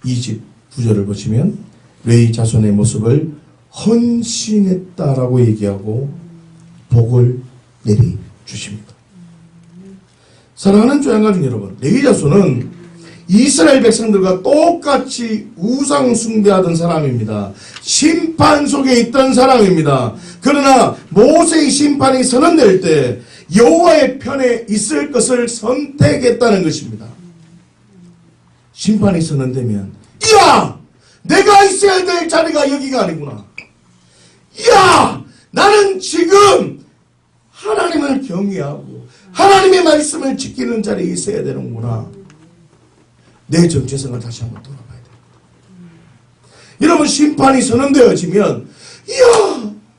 [SPEAKER 1] 29절을 보시면 레위 자손의 모습을 헌신했다라고 얘기하고 복을 내려주십니다. 사랑하는 조양가족 여러분, 레위 자손은 이스라엘 백성들과 똑같이 우상 숭배하던 사람입니다. 심판 속에 있던 사람입니다. 그러나 모세의 심판이 선언될 때 여호와의 편에 있을 것을 선택했다는 것입니다. 심판이 선언되면 내가 있어야 될 자리가 여기가 아니구나. 나는 지금 하나님을 경외하고 하나님의 말씀을 지키는 자리에 있어야 되는구나. 내 정체성을 다시 한번 돌아봐야 됩니다. 여러분, 심판이 선언되어지면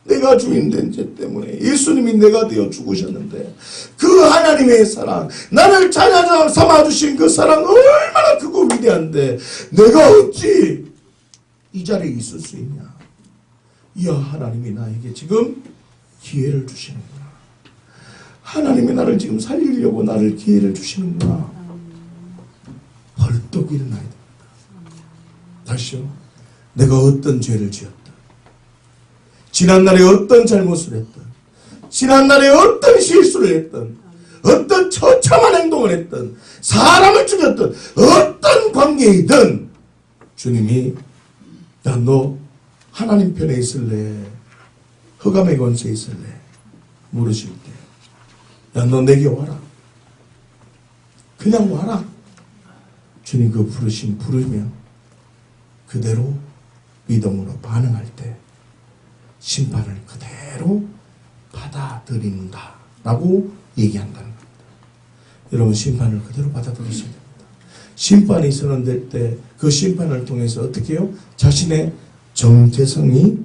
[SPEAKER 1] 내가 주인된 죄 때문에 예수님이 내가 되어 죽으셨는데 그 하나님의 사랑, 나를 자녀 삼아주신 그 사랑 얼마나 크고 위대한데 내가 어찌 이 자리에 있을 수 있냐. 하나님이 나에게 지금 기회를 주시는구나. 하나님이 나를 지금 살리려고 나를 기회를 주시는구나. 벌떡 일어나야 됩니다. 다시요. 내가 어떤 죄를 지었든, 지난날에 어떤 잘못을 했든, 지난날에 어떤 실수를 했든, 어떤 처참한 행동을 했든, 사람을 죽였든, 어떤 관계이든 주님이 너 하나님 편에 있을래? 흑암의 권세에 있을래? 물으실 때 너 내게 와라. 그냥 와라. 주님 그 부르심 부르면 그대로 믿음으로 반응할 때 심판을 그대로 받아들인다 라고 얘기한다는 겁니다. 여러분, 심판을 그대로 받아들이셔야 됩니다. 심판이 선언될 때 그 심판을 통해서 어떻게 해요? 자신의 정체성이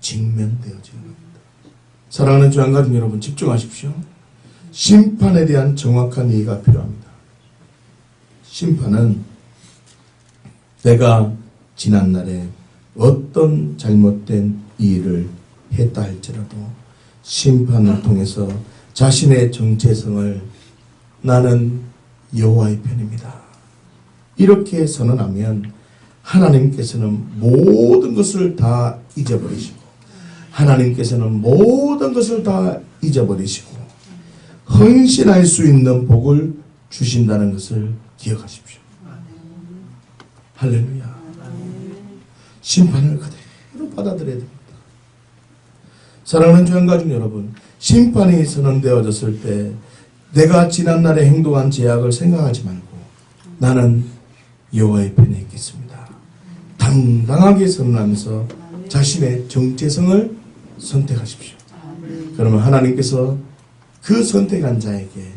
[SPEAKER 1] 직면되어지는 겁니다. 사랑하는 주양가족 여러분, 집중하십시오. 심판에 대한 정확한 이해가 필요합니다. 심판은 내가 지난날에 어떤 잘못된 일을 했다 할지라도 심판을 통해서 자신의 정체성을 나는 여호와의 편입니다. 이렇게 선언하면 하나님께서는 모든 것을 다 잊어버리시고 하나님께서는 모든 것을 다 잊어버리시고 헌신할 수 있는 복을 주신다는 것을 기억하십시오. 할렐루야. 심판을 그대로 받아들여야 됩니다. 사랑하는 주양가족 여러분, 심판이 선언되어졌을 때 내가 지난날에 행동한 죄악을 생각하지 말고 나는 여호와의 편에 있겠습니다. 당당하게 선언하면서 자신의 정체성을 선택하십시오. 그러면 하나님께서 그 선택한 자에게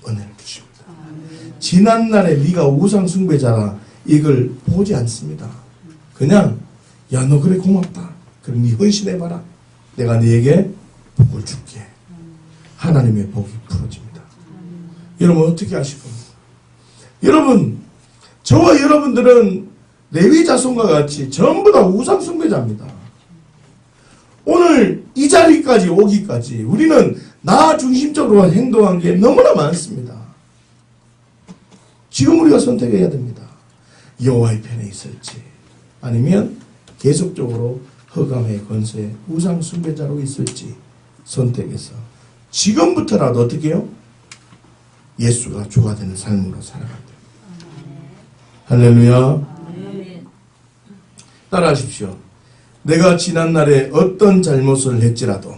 [SPEAKER 1] 은혜를 주십니다. 지난날에 네가 우상 숭배자라 이걸 보지 않습니다. 그냥 야, 너 그래 고맙다. 그럼 네 헌신해봐라. 내가 네에게 복을 줄게. 하나님의 복이 풀어집니다. 여러분 어떻게 하실 겁니까? 여러분, 저와 여러분들은 레위 자손과 같이 전부 다 우상 숭배자입니다. 오늘 이 자리까지 오기까지 우리는 나 중심적으로 행동한 게 너무나 많습니다. 지금 우리가 선택해야 됩니다. 여호와의 편에 있을지 아니면 계속적으로 흑암의 권세 우상 숭배자로 있을지 선택해서 지금부터라도 어떻게 해요? 예수가 주가 되는 삶으로 살아간다. 할렐루야. 따라하십시오. 내가 지난날에 어떤 잘못을 했지라도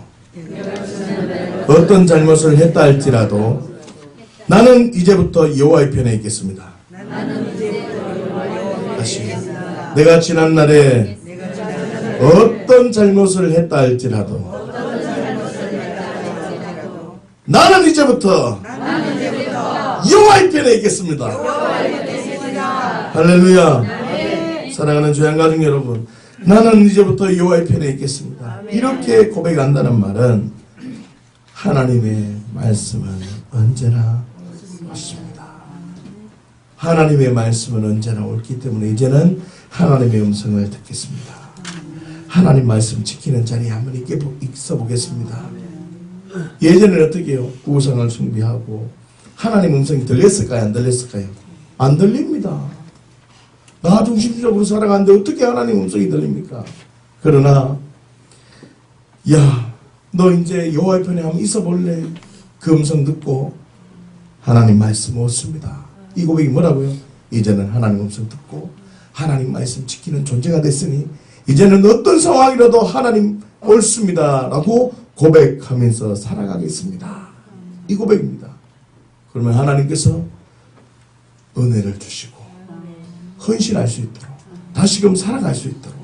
[SPEAKER 1] 나는 이제부터 여호와의 편에 있겠습니다. 다시 내가 지난날에 어떤 잘못을 했다 할지라도 나는 이제부터 여호와의 편에 있겠습니다. 할렐루야. 사랑하는 주양가족 여러분, 나는 이제부터 여호와의 편에 있겠습니다. 이렇게 고백한다는 말은 하나님의 말씀은 언제나 옳습니다. 하나님의 말씀은 언제나 옳기 때문에 이제는 하나님의 음성을 듣겠습니다. 하나님 말씀 지키는 자리에 한번 있어 보겠습니다. 예전에는 어떻게 해요? 우상을 숭배하고 하나님 음성이 들렸을까요? 안 들렸을까요? 안 들립니다. 나 중심적으로 살아가는데 어떻게 하나님 음성이 들립니까? 그러나 야, 너 이제 여호와의 편에 한번 있어 볼래? 그 음성 듣고 하나님 말씀 옳습니다. 이 고백이 뭐라고요? 이제는 하나님 음성 듣고 하나님 말씀 지키는 존재가 됐으니 이제는 어떤 상황이라도 하나님 옳습니다 라고 고백하면서 살아가겠습니다. 이 고백입니다. 그러면 하나님께서 은혜를 주시고 헌신할 수 있도록 다시금 살아갈 수 있도록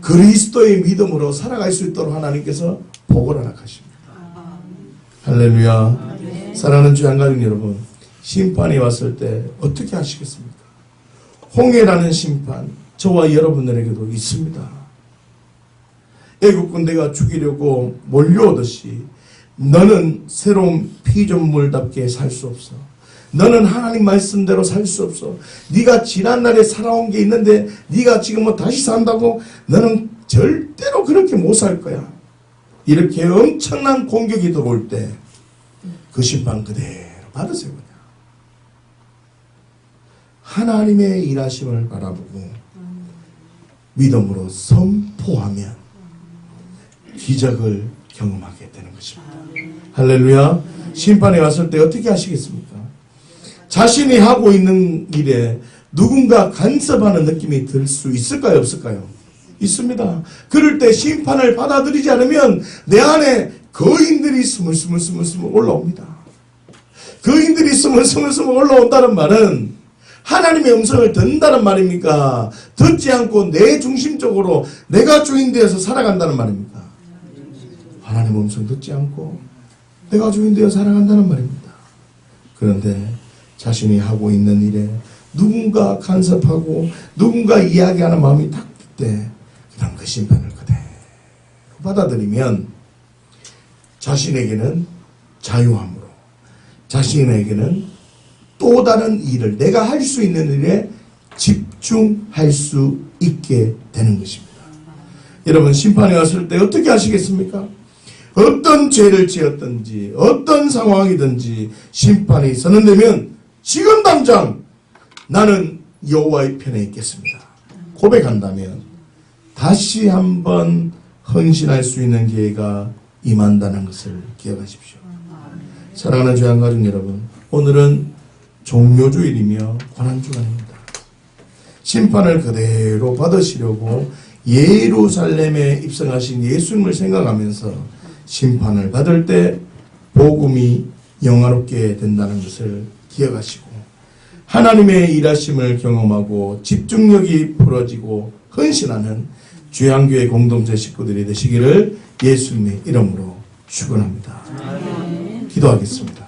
[SPEAKER 1] 그리스도의 믿음으로 살아갈 수 있도록 하나님께서 복을 허락하십니다. 할렐루야. 사랑하는 주양가족 여러분, 심판이 왔을 때 어떻게 하시겠습니까? 홍해라는 심판 저와 여러분들에게도 있습니다. 애국 군대가 죽이려고 몰려오듯이 너는 새로운 피조물답게 살 수 없어. 너는 하나님 말씀대로 살 수 없어. 네가 지난날에 살아온 게 있는데 네가 지금 뭐 다시 산다고 너는 절대로 그렇게 못 살 거야. 이렇게 엄청난 공격이 들어올 때 그 심판 그대로 받으세요. 그냥. 하나님의 일하심을 바라보고 믿음으로 선포하면 기적을 경험하게 되는 것입니다. 할렐루야. 심판에 왔을 때 어떻게 하시겠습니까? 자신이 하고 있는 일에 누군가 간섭하는 느낌이 들 수 있을까요? 없을까요? 있습니다. 그럴 때 심판을 받아들이지 않으면 내 안에 거인들이 스물스물 올라옵니다. 거인들이 스물스물 올라온다는 말은 하나님의 음성을 듣는다는 말입니까? 듣지 않고 내 중심적으로 내가 주인 되어서 살아간다는 말입니까? 하나님의 음성 듣지 않고 내가 주인 되어 살아간다는 말입니다. 그런데 자신이 하고 있는 일에 누군가 간섭하고 누군가 이야기하는 마음이 딱 들 때 그럼 그 심판을 그대로 받아들이면 자신에게는 자유함으로 자신에게는 또 다른 일을 내가 할 수 있는 일에 집중할 수 있게 되는 것입니다. 여러분 심판에 왔을 때 어떻게 하시겠습니까? 어떤 죄를 지었든지 어떤 상황이든지 심판이 선언되면 지금 당장 나는 여호와의 편에 있겠습니다. 고백한다면 다시 한번 헌신할 수 있는 기회가 임한다는 것을 기억하십시오. 사랑하는 주양가족 여러분, 오늘은 종료주일이며 고난주간입니다. 심판을 그대로 받으시려고 예루살렘에 입성하신 예수님을 생각하면서 심판을 받을 때 복음이 영화롭게 된다는 것을 기억하시고 하나님의 일하심을 경험하고 집중력이 풀어지고 헌신하는 주양교회 공동체 식구들이 되시기를 예수님의 이름으로 축원합니다. 기도하겠습니다.